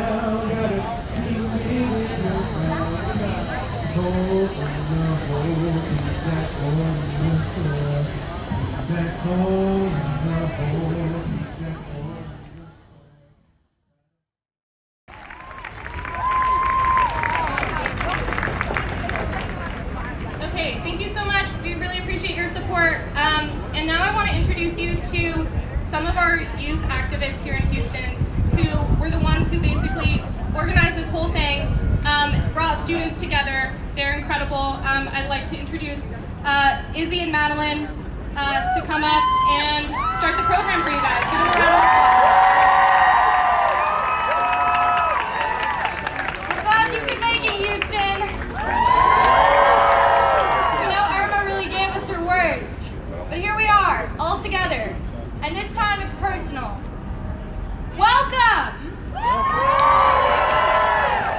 Okay, thank you so much. We really appreciate your support. And now I want to introduce you to some of our youth activists here in Houston who were the ones who basically organized this whole thing, brought students together. They're incredible. I'd like to introduce Izzy and Madeline to come up and start the program for you guys. Give them a round of applause. We're glad you could make it, Houston. You know, Irma really gave us her worst. But here we are, all together. And this time it's personal. Welcome!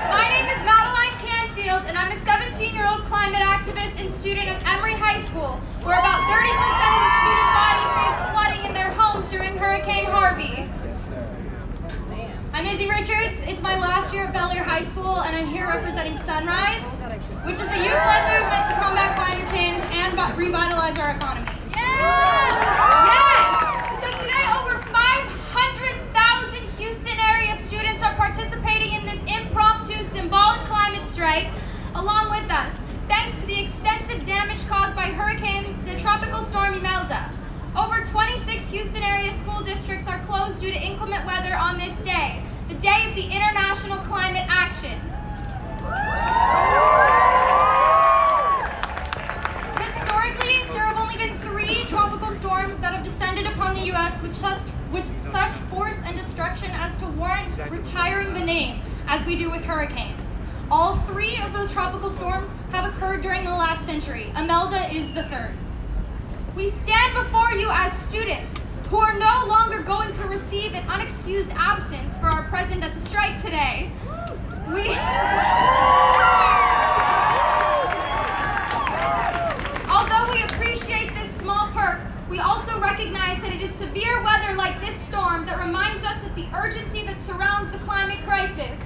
My name is Madeline Canfield, and I'm a 17-year-old climate activist and student at Emory High School, where about 30% of the student body faced flooding in their homes during Hurricane Harvey. I'm Izzy Richards. It's my last year at Bel Air High School, and I'm here representing Sunrise, which is a youth-led movement to combat climate change and revitalize our economy. Yes! So today, over 500,000 Houston area students are participating in this impromptu symbolic climate strike along with us, thanks to the extensive damage caused by the tropical storm Imelda. Over 26 Houston area school districts are closed due to inclement weather on this day, the day of the International Climate Action. Historically, there have only been 3 tropical storms that have descended upon the U.S. with such force and destruction as to warrant retiring the name, as we do with hurricanes. All 3 of those tropical storms have occurred during the last century. Imelda is the 3rd. We stand before you as students who are no longer going to receive an unexcused absence for our presence at the strike today. Although we appreciate this small perk, we also recognize that it is severe weather like this storm that reminds us of the urgency that surrounds the climate crisis.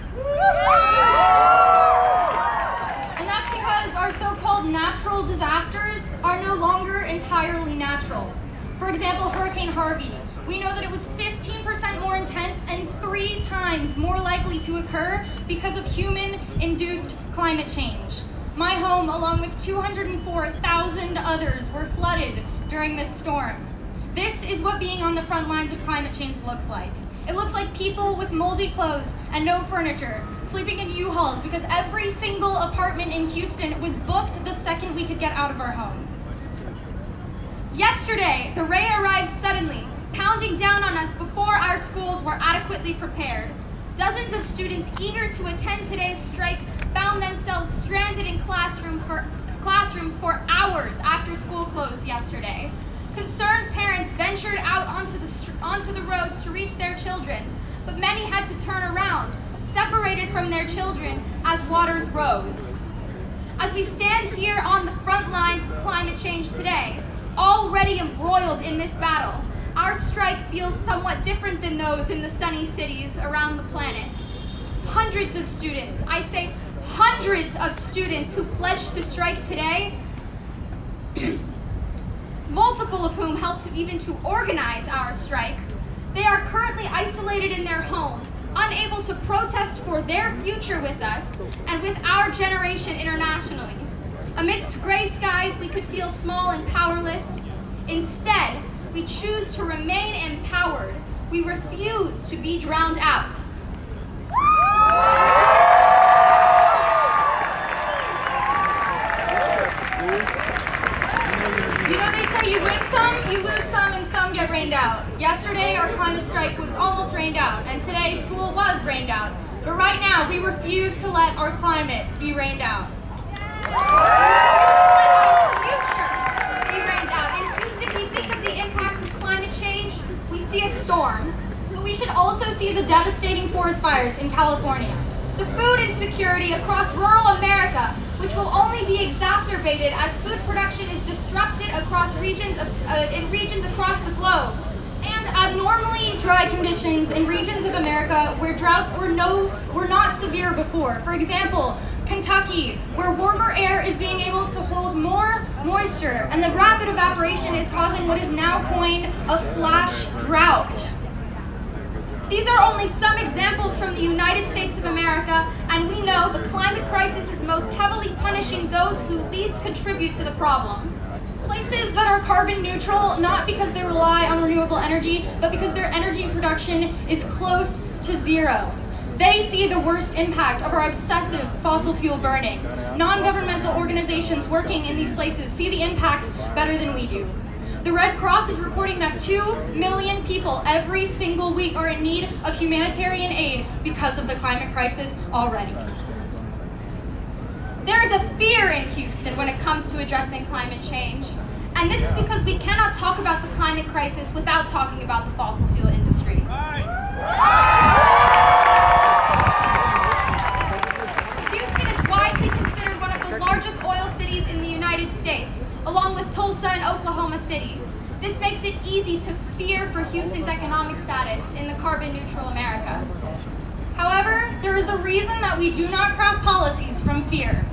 And that's because our so-called natural disasters are no longer entirely natural. For example, Hurricane Harvey. We know that it was 15% more intense and 3 times more likely to occur because of human-induced climate change. My home, along with 204,000 others, were flooded during this storm. This is what being on the front lines of climate change looks like. It looks like people with moldy clothes and no furniture, sleeping in U-Hauls because every single apartment in Houston was booked the second we could get out of our homes. Yesterday, the rain arrived suddenly, pounding down on us before our schools were adequately prepared. Dozens of students eager to attend today's strike found themselves stranded in classrooms for hours after school closed yesterday. Concerned parents ventured out onto the roads to reach their children, but many had to turn around, separated from their children as waters rose. As we stand here on the front lines of climate change today, already embroiled in this battle, our strike feels somewhat different than those in the sunny cities around the planet. Hundreds of students, I say hundreds of students who pledged to strike today, multiple of whom helped to organize our strike, they are currently isolated in their homes, unable to protest for their future with us and with our generation internationally. Amidst gray skies, we could feel small and powerless. Instead, we choose to remain empowered. We refuse to be drowned out. You know, they say you win some, you lose some, and some get rained out. Yesterday, our climate strike was almost rained out, and today, school was rained out. But right now, we refuse to let our climate be rained out. We refuse to let our future be rained out. In Houston, we think of the impacts of climate change, we see a storm. But we should also see the devastating forest fires in California. The food insecurity across rural America, which will only be exacerbated as food production is disrupted across regions across the globe. And and abnormally dry conditions in regions of America where droughts were not severe before. For example, Kentucky, where warmer air is being able to hold more moisture, and the rapid evaporation is causing what is now coined a flash drought. These are only some examples from the United States of America, and we know the climate crisis is most heavily punishing those who least contribute to the problem. Places that are carbon neutral, not because they rely on renewable energy, but because their energy production is close to zero. They see the worst impact of our excessive fossil fuel burning. Non-governmental organizations working in these places see the impacts better than we do. The Red Cross is reporting that 2 million people every single week are in need of humanitarian aid because of the climate crisis already. There is a fear in Houston when it comes to addressing climate change. And this is because we cannot talk about the climate crisis without talking about the fossil fuel industry. Houston is widely considered one of the largest oil cities in the United States, along with Tulsa and Oklahoma City. This makes it easy to fear for Houston's economic status in the carbon neutral America. However, there is a reason that we do not craft policies from fear.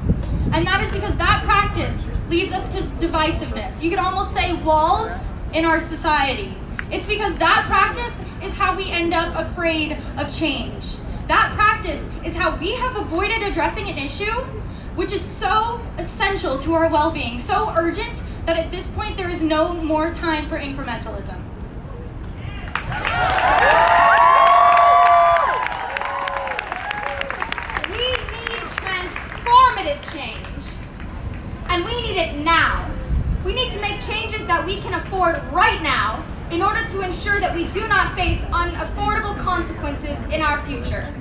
And that is because that practice leads us to divisiveness. You could almost say walls in our society. It's because that practice is how we end up afraid of change. That practice is how we have avoided addressing an issue which is so essential to our well-being, so urgent that at this point there is no more time for incrementalism. We need transformative change, and we need it now. We need to make changes that we can afford right now in order to ensure that we do not face unaffordable consequences in our future.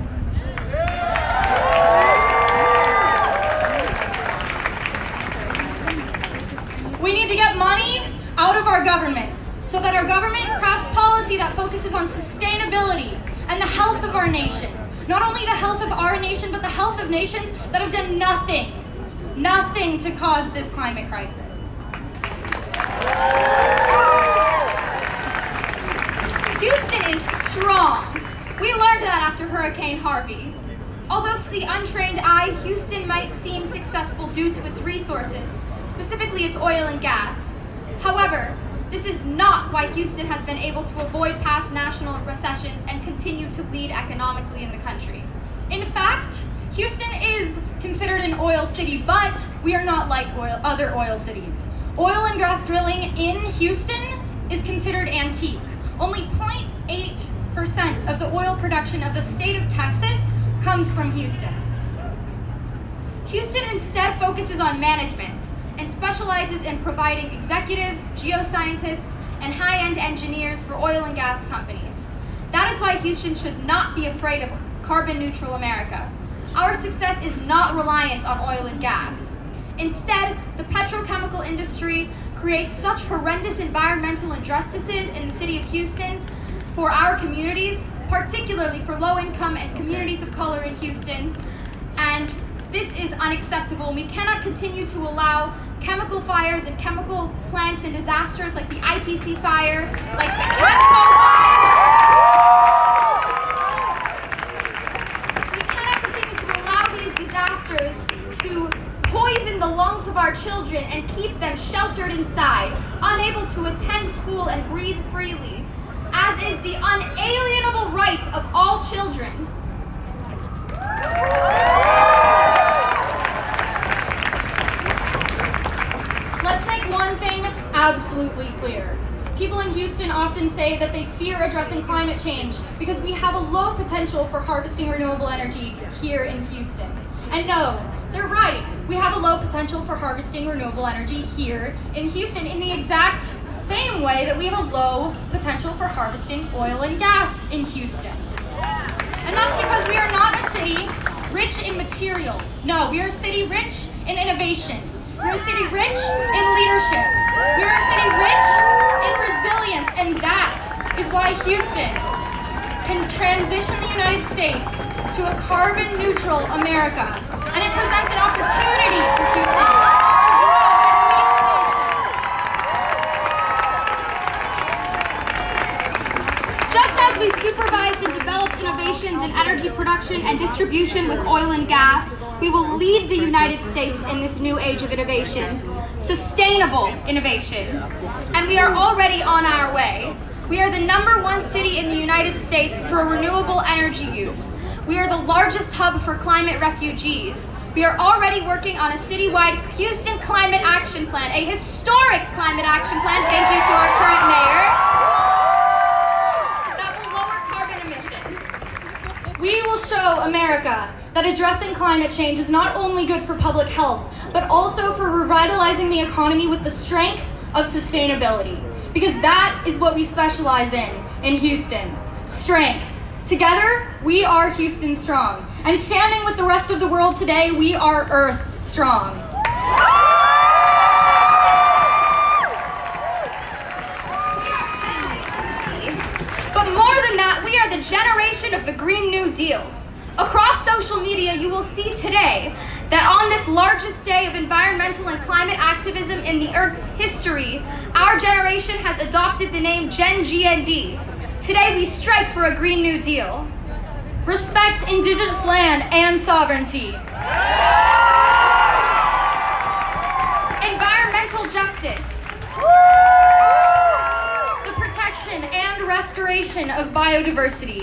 We need to get money out of our government so that our government crafts policy that focuses on sustainability and the health of our nation. Not only the health of our nation, but the health of nations that have done nothing to cause this climate crisis. Houston is strong. We learned that after Hurricane Harvey. Although to the untrained eye, Houston might seem successful due to its resources, specifically its oil and gas. However, this is not why Houston has been able to avoid past national recessions and continue to lead economically in the country. In fact, Houston is considered an oil city, but we are not like other oil cities. Oil and gas drilling in Houston is considered antique. Only 0.8% of the oil production of the state of Texas comes from Houston. Houston instead focuses on management and specializes in providing executives, geoscientists, and high-end engineers for oil and gas companies. That is why Houston should not be afraid of carbon neutral America. Our success is not reliant on oil and gas. Instead, the petrochemical industry creates such horrendous environmental injustices in the city of Houston for our communities, particularly for low-income and communities of color in Houston, and this is unacceptable. We cannot continue to allow chemical fires and chemical plants and disasters like the ITC fire, like the Capitol fire. We cannot continue to allow these disasters to poison the lungs of our children and keep them sheltered inside, unable to attend school and breathe freely, as is the unalienable right of all children. Let's make one thing absolutely clear. People in Houston often say that they fear addressing climate change because we have a low potential for harvesting renewable energy here in Houston. And no, they're right. We have a low potential for harvesting renewable energy here in Houston in the exact same way that we have a low potential for harvesting oil and gas in Houston. And that's because we are not a city rich in materials. No, we are a city rich in innovation. We're a city rich in leadership. We're a city rich in resilience, and that is why Houston can transition the United States to a carbon neutral America. And it presents an opportunity for Houston to grow and lead the nation. innovations in energy production and distribution with oil and gas, we will lead the United States in this new age of innovation, sustainable innovation. And we are already on our way. We are the #1 city in the United States for renewable energy use. We are the largest hub for climate refugees. We are already working on a citywide Houston Climate Action Plan, a historic climate action plan, thank you to our current mayor, that will lower carbon emissions. We will show America that addressing climate change is not only good for public health, but also for revitalizing the economy with the strength of sustainability. Because that is what we specialize in Houston, strength. Together, we are Houston strong. And standing with the rest of the world today, we are Earth strong. But more than that, we are the generation of the Green New Deal. Across social media, you will see today that on this largest day of environmental and climate activism in the Earth's history, our generation has adopted the name Gen GND. Today, we strike for a Green New Deal. Respect indigenous land and sovereignty. Environmental justice. The protection and restoration of biodiversity.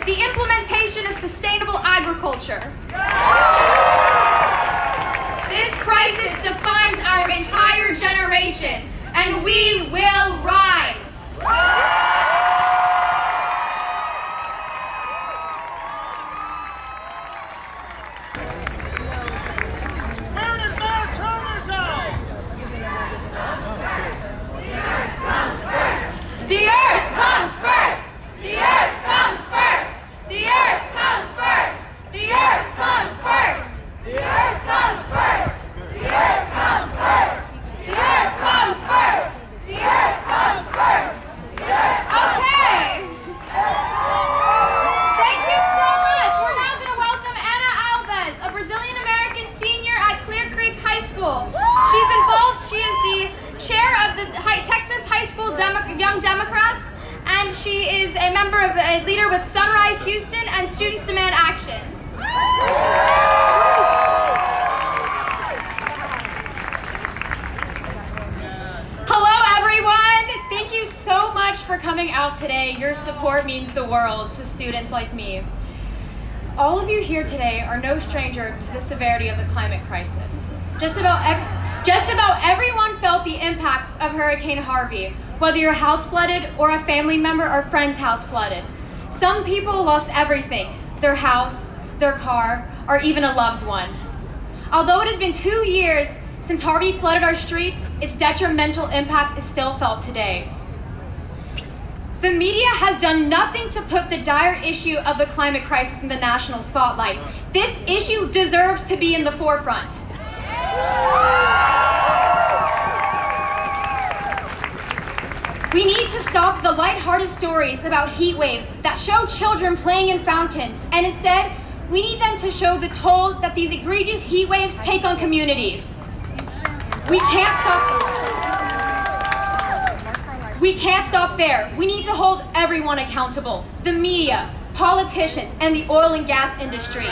The implementation of sustainable agriculture. This crisis defines our entire generation, and we will rise. The earth comes first! The earth comes first! The earth comes first! The earth comes first! The earth comes first! The earth comes first! The earth comes first! The earth comes first! Okay! Thank you so much! We're now going to welcome Ana Alves, a Brazilian-American senior at Clear Creek High School. She's involved, she is the chair of the Texas High School Young Democrats, and she is a member of a leader with Sunrise Houston and Students Demand Action. Hello everyone! Thank you so much for coming out today. Your support means the world to students like me. All of you here today are no stranger to the severity of the climate crisis. Just about everyone felt the impact of Hurricane Harvey, whether your house flooded or a family member or friend's house flooded. Some people lost everything, their house, their car, or even a loved one. Although it has been 2 years since Harvey flooded our streets, its detrimental impact is still felt today. The media has done nothing to put the dire issue of the climate crisis in the national spotlight. This issue deserves to be in the forefront. We need to stop the lighthearted stories about heat waves that show children playing in fountains, and instead, we need them to show the toll that these egregious heat waves take on communities. We can't stop there. We need to hold everyone accountable. The media, politicians, and the oil and gas industry.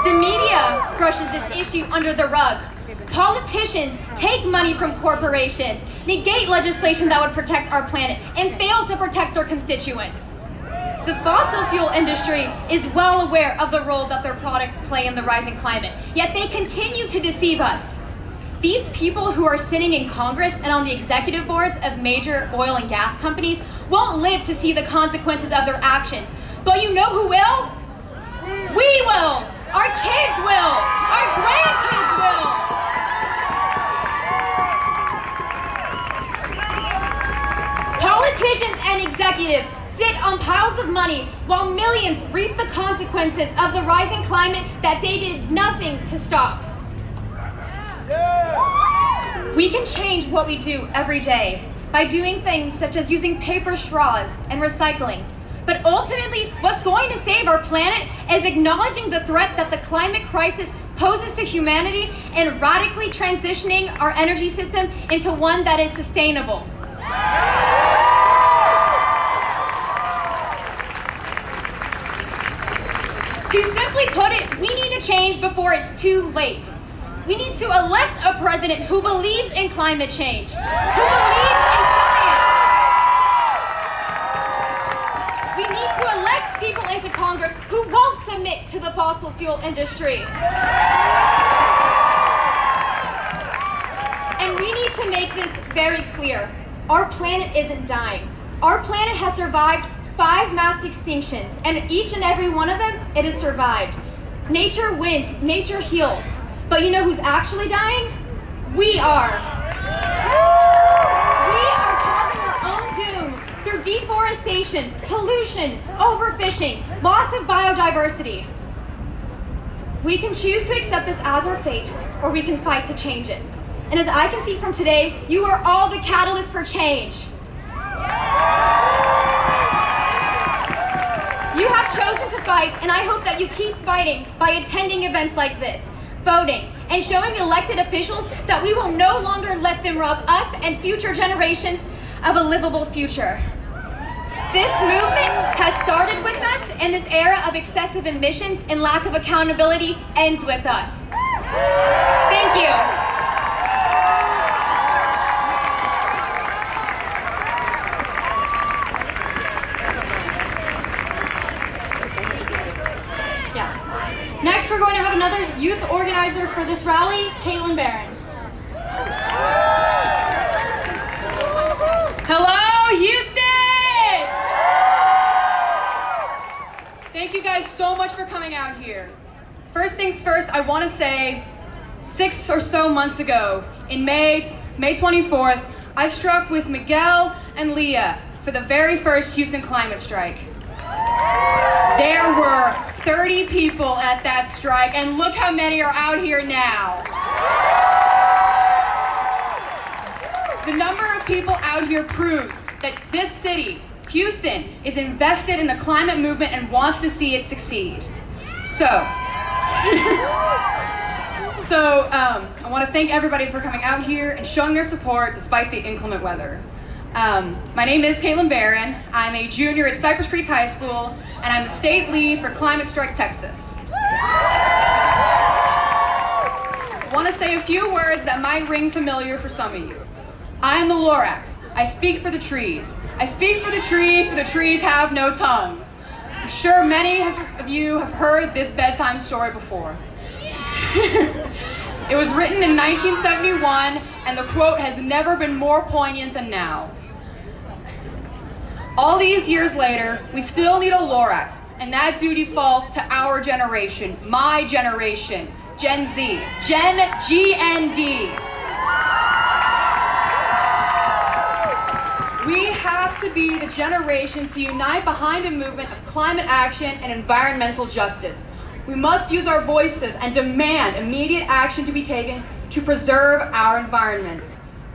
The media brushes this issue under the rug. Politicians take money from corporations, negate legislation that would protect our planet, and fail to protect their constituents. The fossil fuel industry is well aware of the role that their products play in the rising climate, yet they continue to deceive us. These people who are sitting in Congress and on the executive boards of major oil and gas companies won't live to see the consequences of their actions. But you know who will? We will! Our kids will! Our grandkids will! Politicians and executives sit on piles of money while millions reap the consequences of the rising climate that they did nothing to stop. We can change what we do every day by doing things such as using paper straws and recycling. But ultimately, what's going to save our planet is acknowledging the threat that the climate crisis poses to humanity and radically transitioning our energy system into one that is sustainable. To simply put it, we need to change before it's too late. We need to elect a president who believes in climate change, who believes in science. We need to elect people into Congress who won't submit to the fossil fuel industry. And we need to make this very clear. Our planet isn't dying. Our planet has survived 5 mass extinctions, and each and every one of them, it has survived. Nature wins, nature heals. But you know who's actually dying? We are. We are causing our own doom through deforestation, pollution, overfishing, loss of biodiversity. We can choose to accept this as our fate, or we can fight to change it. And as I can see from today, you are all the catalyst for change. You have chosen to fight, and I hope that you keep fighting by attending events like this, voting, and showing elected officials that we will no longer let them rob us and future generations of a livable future. This movement has started with us, and this era of excessive emissions and lack of accountability ends with us. Thank you. Next, we're going to have another youth organizer for this rally, Caitlin Barron. Hello, Houston! Thank you guys so much for coming out here. First things first, I want to say 6 or so months ago, in May 24th, I struck with Miguel and Leah for the very first Houston climate strike. There were 30 people at that strike, and look how many are out here now. The number of people out here proves that this city, Houston, is invested in the climate movement and wants to see it succeed. So I want to thank everybody for coming out here and showing their support despite the inclement weather. My name is Caitlin Barron. I'm a junior at Cypress Creek High School, and I'm the state lead for Climate Strike Texas. I want to say a few words that might ring familiar for some of you. I am the Lorax. I speak for the trees. I speak for the trees, for the trees have no tongues. I'm sure many of you have heard this bedtime story before. It was written in 1971, and the quote has never been more poignant than now. All these years later, we still need a Lorax, and that duty falls to our generation, my generation, Gen Z, GND. We have to be the generation to unite behind a movement of climate action and environmental justice. We must use our voices and demand immediate action to be taken to preserve our environment.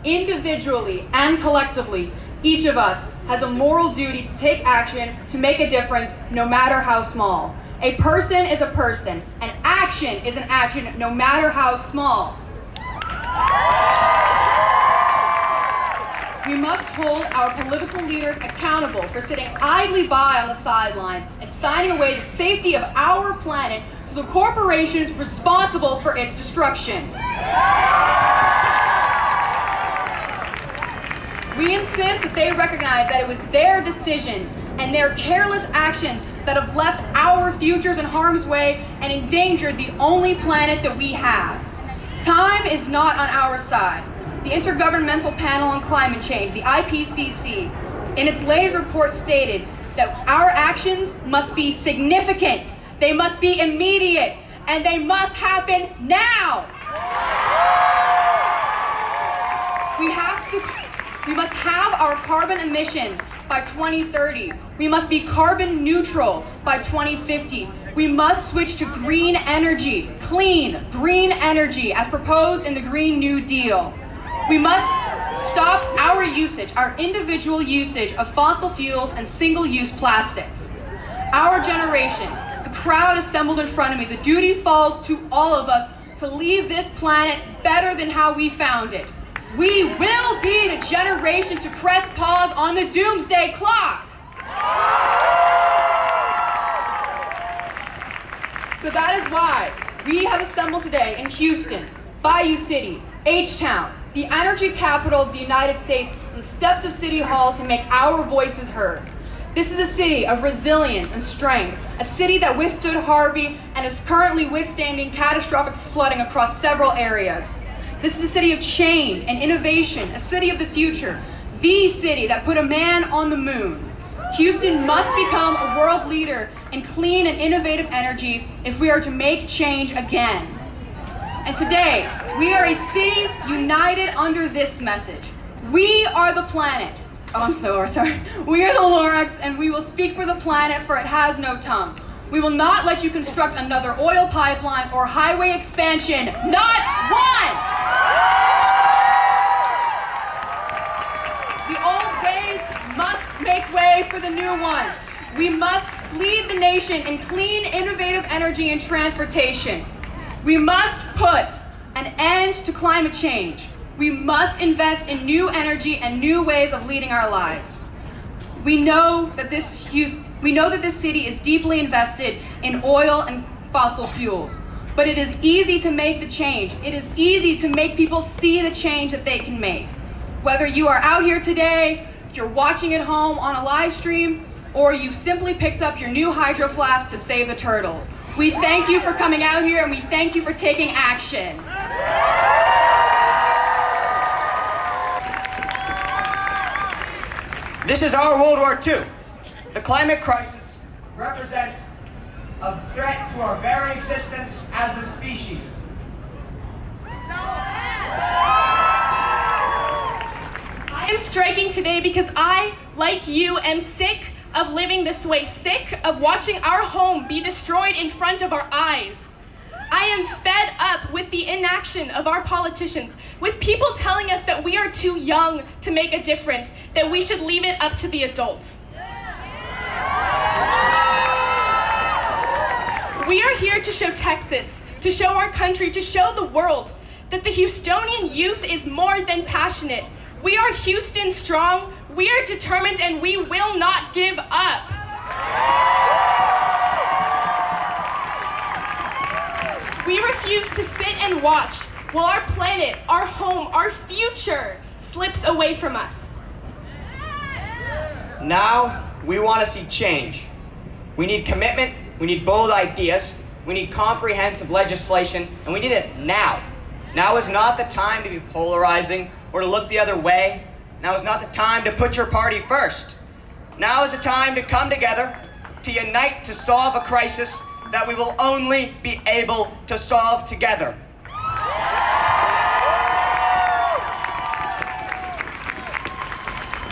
Individually and collectively, each of us has a moral duty to take action to make a difference, no matter how small. A person is a person, and action is an action, no matter how small. We must hold our political leaders accountable for sitting idly by on the sidelines and signing away the safety of our planet to the corporations responsible for its destruction. We insist that they recognize that it was their decisions and their careless actions that have left our futures in harm's way and endangered the only planet that we have. Time is not on our side. The Intergovernmental Panel on Climate Change, the IPCC, in its latest report stated that our actions must be significant, they must be immediate, and they must happen now. We must have our carbon emissions by 2030. We must be carbon neutral by 2050. We must switch to green energy, clean, green energy, as proposed in the Green New Deal. We must stop our usage, our individual usage of fossil fuels and single-use plastics. Our generation, the crowd assembled in front of me, the duty falls to all of us to leave this planet better than how we found it. We will be the generation to press pause on the doomsday clock. So that is why we have assembled today in Houston, Bayou City, H-Town, the energy capital of the United States, on the steps of City Hall to make our voices heard. This is a city of resilience and strength, a city that withstood Harvey and is currently withstanding catastrophic flooding across several areas. This is a city of change and innovation, a city of the future, the city that put a man on the moon. Houston must become a world leader in clean and innovative energy if we are to make change again. And today, we are a city united under this message. We are the planet. Oh, I'm so sorry. We are the Lorax, and we will speak for the planet, for it has no tongue. We will not let you construct another oil pipeline or highway expansion. Not one! The old ways must make way for the new ones. We must lead the nation in clean, innovative energy and transportation. We must put an end to climate change. We must invest in new energy and new ways of leading our lives. We know that this city is deeply invested in oil and fossil fuels, but it is easy to make the change. It is easy to make people see the change that they can make. Whether you are out here today, you're watching at home on a live stream, or you simply picked up your new hydro flask to save the turtles. We thank you for coming out here, and we thank you for taking action. This is our World War II. The climate crisis represents a threat to our very existence as a species. I am striking today because I, like you, am sick of living this way, sick of watching our home be destroyed in front of our eyes. I am fed up with the inaction of our politicians, with people telling us that we are too young to make a difference, that we should leave it up to the adults. We are here to show Texas, to show our country, to show the world that the Houstonian youth is more than passionate. We are Houston strong, we are determined, and we will not give up. We refuse to sit and watch while our planet, our home, our future slips away from us. Now, we want to see change. We need commitment, we need bold ideas, we need comprehensive legislation, and we need it now. Now is not the time to be polarizing or to look the other way. Now is not the time to put your party first. Now is the time to come together, to unite to solve a crisis that we will only be able to solve together.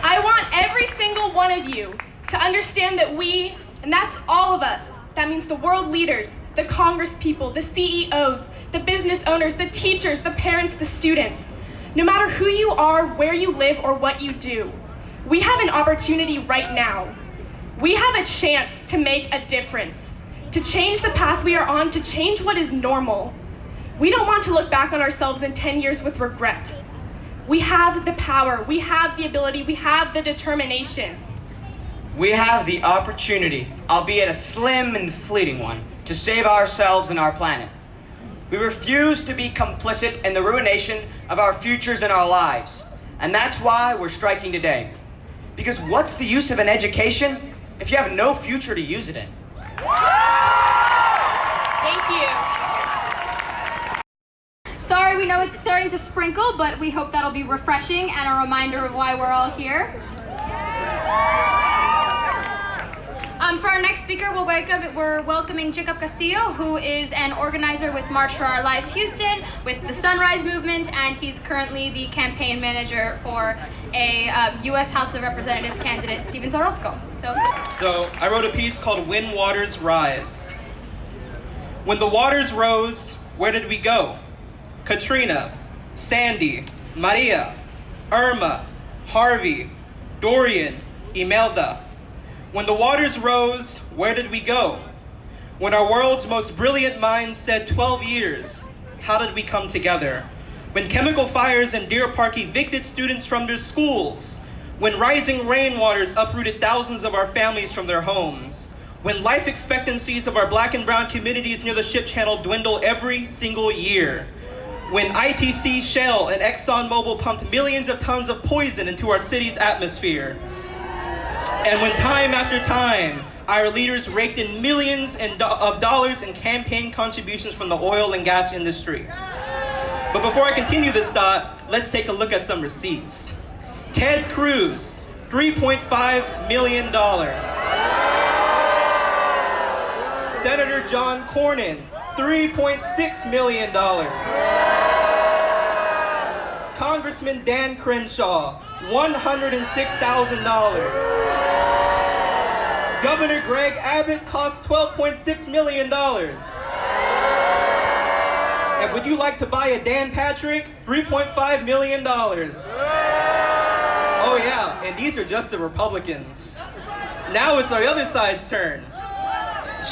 I want every single one of you to understand that we, and that's all of us, that means the world leaders, the Congress people, the CEOs, the business owners, the teachers, the parents, the students, no matter who you are, where you live, or what you do, we have an opportunity right now. We have a chance to make a difference, to change the path we are on, to change what is normal. We don't want to look back on ourselves in 10 years with regret. We have the power, we have the ability, we have the determination. We have the opportunity, albeit a slim and fleeting one, to save ourselves and our planet. We refuse to be complicit in the ruination of our futures and our lives. And that's why we're striking today. Because what's the use of an education if you have no future to use it in? Thank you. Sorry, we know it's starting to sprinkle, but we hope that'll be refreshing and a reminder of why we're all here. For our next speaker, we're welcoming Jacob Castillo, who is an organizer with March for Our Lives Houston, with the Sunrise Movement, and he's currently the campaign manager for a U.S. House of Representatives candidate, Steven Orozco. So I wrote a piece called When Waters Rise. When the waters rose, where did we go? Katrina, Sandy, Maria, Irma, Harvey, Dorian, Imelda. When the waters rose, where did we go? When our world's most brilliant minds said 12 years, how did we come together? When chemical fires in Deer Park evicted students from their schools, when rising rainwaters uprooted thousands of our families from their homes, when life expectancies of our Black and brown communities near the ship channel dwindle every single year, when ITC, Shell, and ExxonMobil pumped millions of tons of poison into our city's atmosphere, and when time after time, our leaders raked in millions of dollars in campaign contributions from the oil and gas industry. But before I continue this thought, let's take a look at some receipts. Ted Cruz, $3.5 million. Senator John Cornyn, $3.6 million. Congressman Dan Crenshaw, $106,000. Governor Greg Abbott cost $12.6 million. And would you like to buy a Dan Patrick? $3.5 million. Oh yeah, and these are just the Republicans. Now it's our other side's turn.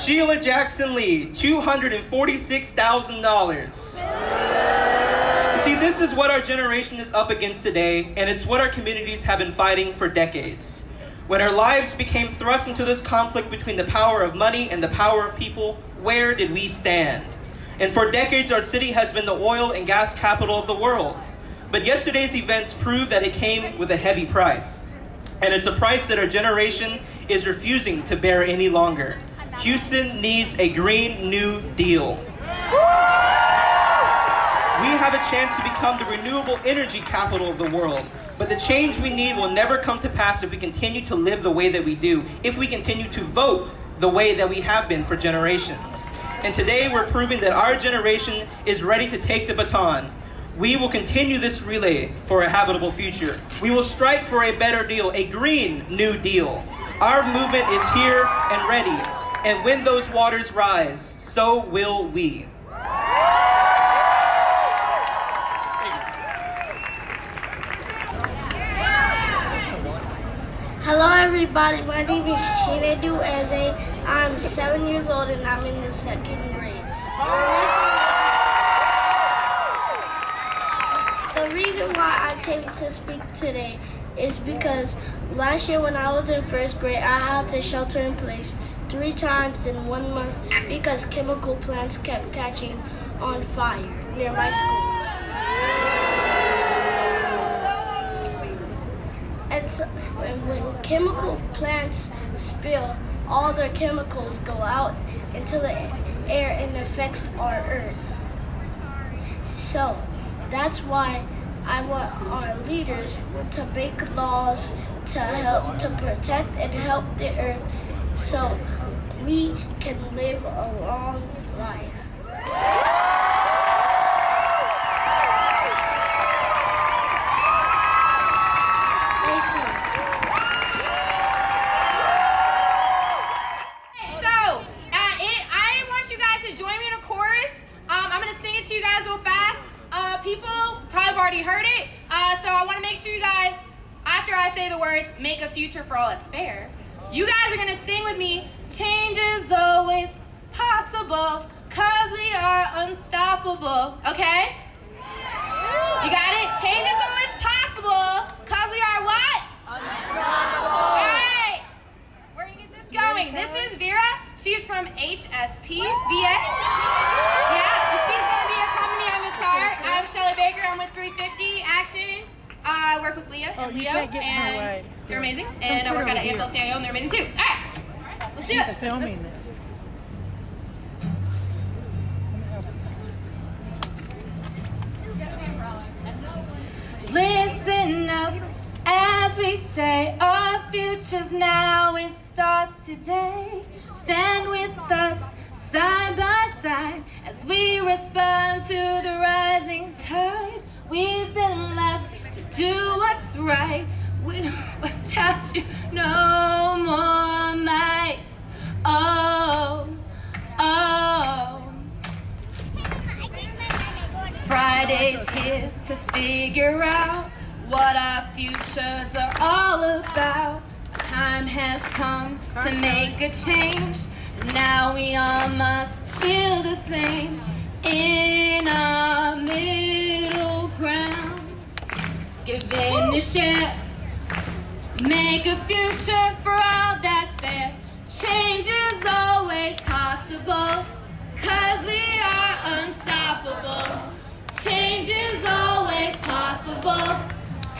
Sheila Jackson Lee, $246,000. You see, this is what our generation is up against today, and it's what our communities have been fighting for decades. When our lives became thrust into this conflict between the power of money and the power of people, where did we stand? And for decades, our city has been the oil and gas capital of the world. But yesterday's events proved that it came with a heavy price. And it's a price that our generation is refusing to bear any longer. Houston needs a Green New Deal. We have a chance to become the renewable energy capital of the world. But the change we need will never come to pass if we continue to live the way that we do, if we continue to vote the way that we have been for generations. And today we're proving that our generation is ready to take the baton. We will continue this relay for a habitable future. We will strike for a better deal, a Green New Deal. Our movement is here and ready. And when those waters rise, so will we. Hello everybody, my name is Chinedu Eze. I'm 7 years old and I'm in the 2nd grade. The reason why I came to speak today is because last year when I was in 1st grade, I had to shelter in place 3 times in 1 month because chemical plants kept catching on fire near my school. And so, when chemical plants spill, all their chemicals go out into the air and affects our earth. So that's why I want our leaders to make laws to help to protect and help the earth so we can live a long life. Heard it, so I want to make sure you guys, after I say the words, make a future for all that's fair, you guys are going to sing with me, change is always possible, cause we are unstoppable, okay? You got it? Change is always possible, cause we are what? Unstoppable. All right, we're going to get this going. This is Vera. She's from HSP, VA. Yeah, she's going to be accompanying me on guitar. I'm Shelly Baker. I'm with 350 Action. I work with Leah and Leo, and they're amazing. And I work at AFL-CIO, and they're amazing too. All right, let's do this. Filming this. Listen up as we say our future's now. It starts today. Stand with us side by side as we respond to the rising tide. We've been left to do what's right. Without you, no more mites. Oh, oh. Friday's here to figure out what our futures are all about. Time has come to make a change. Now we all must feel the same in our middle ground. Give in to share, make a future for all that's fair. Change is possible, 'cause we are unstoppable. Change is always possible,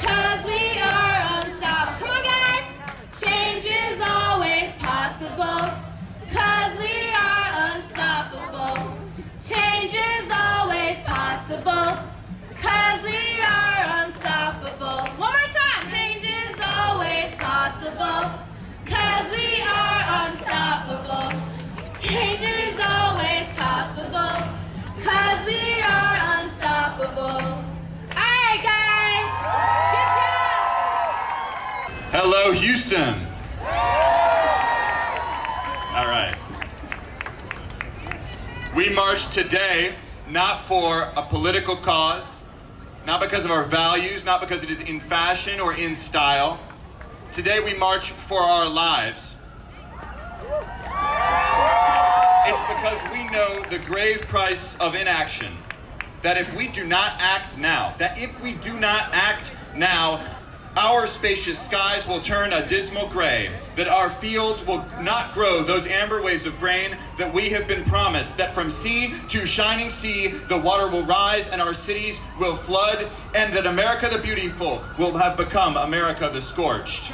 'cause we are unstoppable. Come on, guys! Change is always possible, 'cause we are unstoppable. Change is always possible, 'cause we are unstoppable. One more time! Change is always possible, 'cause we are unstoppable. Change is always possible, 'cause we are unstoppable. Alright, guys! Good job! Hello, Houston. All right. We march today not for a political cause, not because of our values, not because it is in fashion or in style. Today we march for our lives. It's because we know the grave price of inaction. That if we do not act now, our spacious skies will turn a dismal gray, that our fields will not grow those amber waves of grain that we have been promised, that from sea to shining sea the water will rise and our cities will flood, and that America the beautiful will have become America the scorched.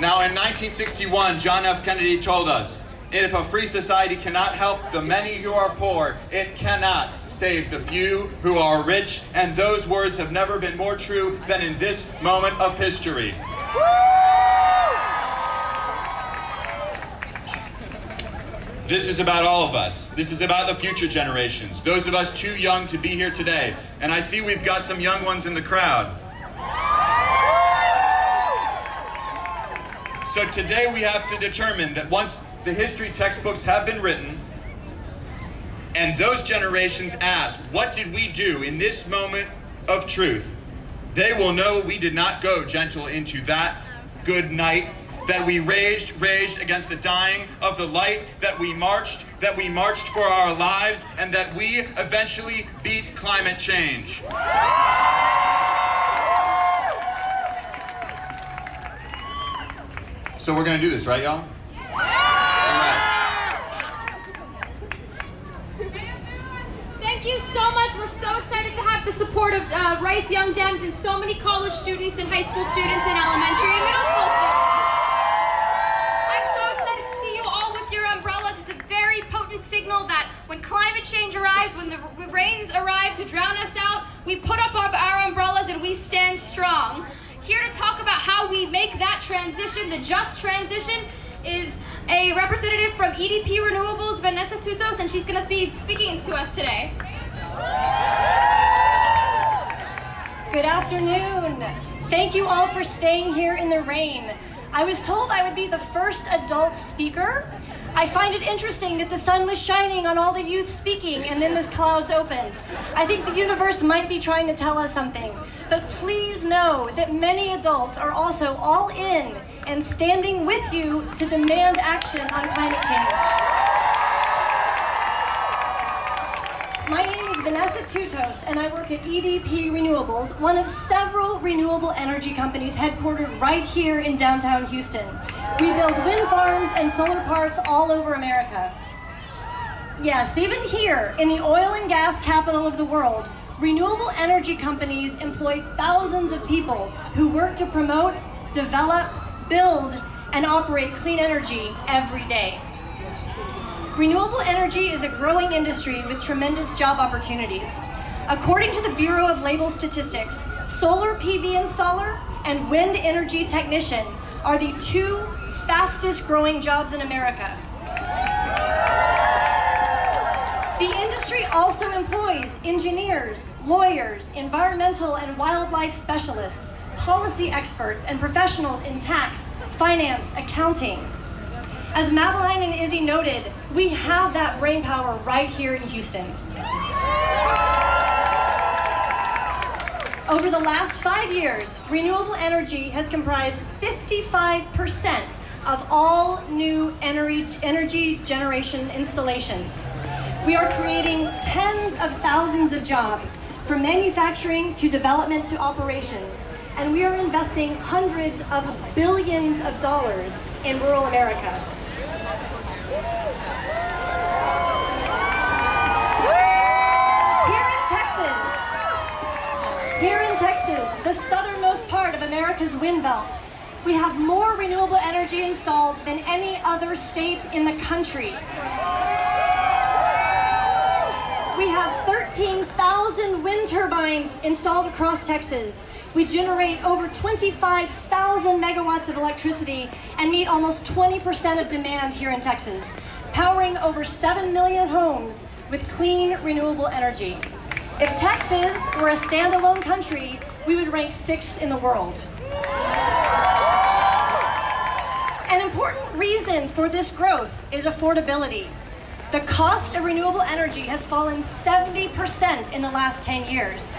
Now in 1961, John F. Kennedy told us, if a free society cannot help the many who are poor, it cannot save the few who are rich, and those words have never been more true than in this moment of history. This is about all of us. This is about the future generations, those of us too young to be here today. And I see we've got some young ones in the crowd. So today we have to determine that once the history textbooks have been written, and those generations ask, what did we do in this moment of truth? They will know we did not go gentle into that good night, that we raged against the dying of the light, that we marched for our lives, and that we eventually beat climate change. So we're gonna do this, right, y'all? Thank you so much. We're so excited to have the support of Rice Young Dems and so many college students and high school students and elementary and middle school students. I'm so excited to see you all with your umbrellas. It's a very potent signal that when climate change arrives, when the rains arrive to drown us out, we put up our umbrellas and we stand strong. Here to talk about how we make that transition, the just transition, is a representative from EDP Renewables, Vanessa Tutos, and she's going to be speaking to us today. Good afternoon. Thank you all for staying here in the rain. I was told I would be the first adult speaker. I find it interesting that the sun was shining on all the youth speaking and then the clouds opened. I think the universe might be trying to tell us something. But please know that many adults are also all in and standing with you to demand action on climate change. My name is Vanessa Tutos, and I work at EDP Renewables, one of several renewable energy companies headquartered right here in downtown Houston. We build wind farms and solar parks all over America. Yes, even here in the oil and gas capital of the world, renewable energy companies employ thousands of people who work to promote, develop, build, and operate clean energy every day. Renewable energy is a growing industry with tremendous job opportunities. According to the Bureau of Label Statistics, solar PV installer and wind energy technician are the two fastest growing jobs in America. The industry also employs engineers, lawyers, environmental and wildlife specialists, policy experts, and professionals in tax, finance, accounting. As Madeline and Izzy noted, we have that brain power right here in Houston. Over the last 5 years, renewable energy has comprised 55% of all new energy generation installations. We are creating tens of thousands of jobs, from manufacturing to development to operations, and we are investing hundreds of billions of dollars in rural America. Here in Texas, the southernmost part of America's wind belt, we have more renewable energy installed than any other state in the country. We have 13,000 wind turbines installed across Texas. We generate over 25,000 megawatts of electricity and meet almost 20% of demand here in Texas, powering over 7 million homes with clean, renewable energy. If Texas were a standalone country, we would rank 6th in the world. An important reason for this growth is affordability. The cost of renewable energy has fallen 70% in the last 10 years.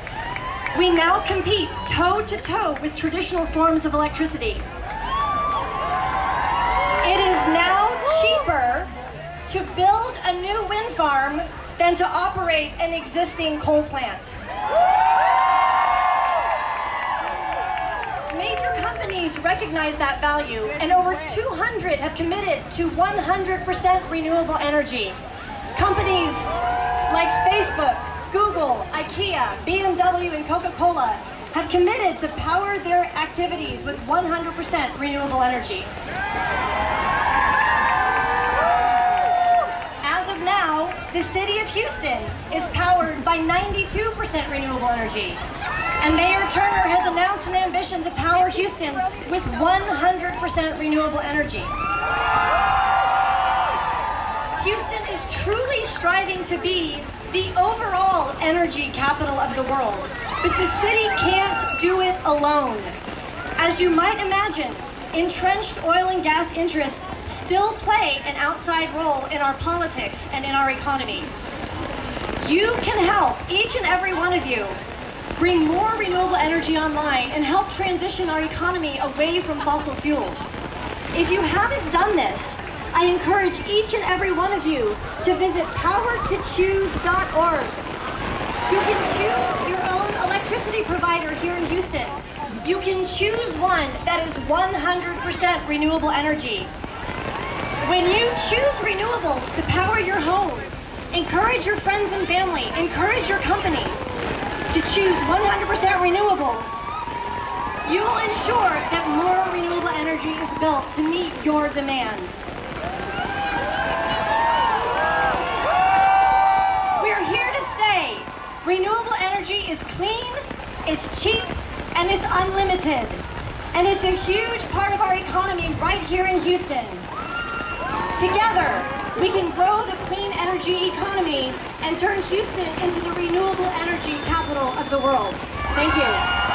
We now compete toe-to-toe with traditional forms of electricity. It is now cheaper to build a new wind farm than to operate an existing coal plant. Major companies recognize that value, and over 200 have committed to 100% renewable energy. Companies like Facebook, Google, IKEA, BMW, and Coca-Cola have committed to power their activities with 100% renewable energy. Now, the city of Houston is powered by 92% renewable energy. And Mayor Turner has announced an ambition to power Houston with 100% renewable energy. Houston is truly striving to be the overall energy capital of the world, but the city can't do it alone. As you might imagine, entrenched oil and gas interests still play an outside role in our politics and in our economy. You can help, each and every one of you, bring more renewable energy online and help transition our economy away from fossil fuels. If you haven't done this, I encourage each and every one of you to visit powertochoose.org. You can choose your own electricity provider here in Houston. You can choose one that is 100% renewable energy. When you choose renewables to power your home, encourage your friends and family, encourage your company to choose 100% renewables. You will ensure that more renewable energy is built to meet your demand. We are here to stay. Renewable energy is clean, it's cheap, and it's unlimited. And it's a huge part of our economy right here in Houston. Together, we can grow the clean energy economy and turn Houston into the renewable energy capital of the world. Thank you.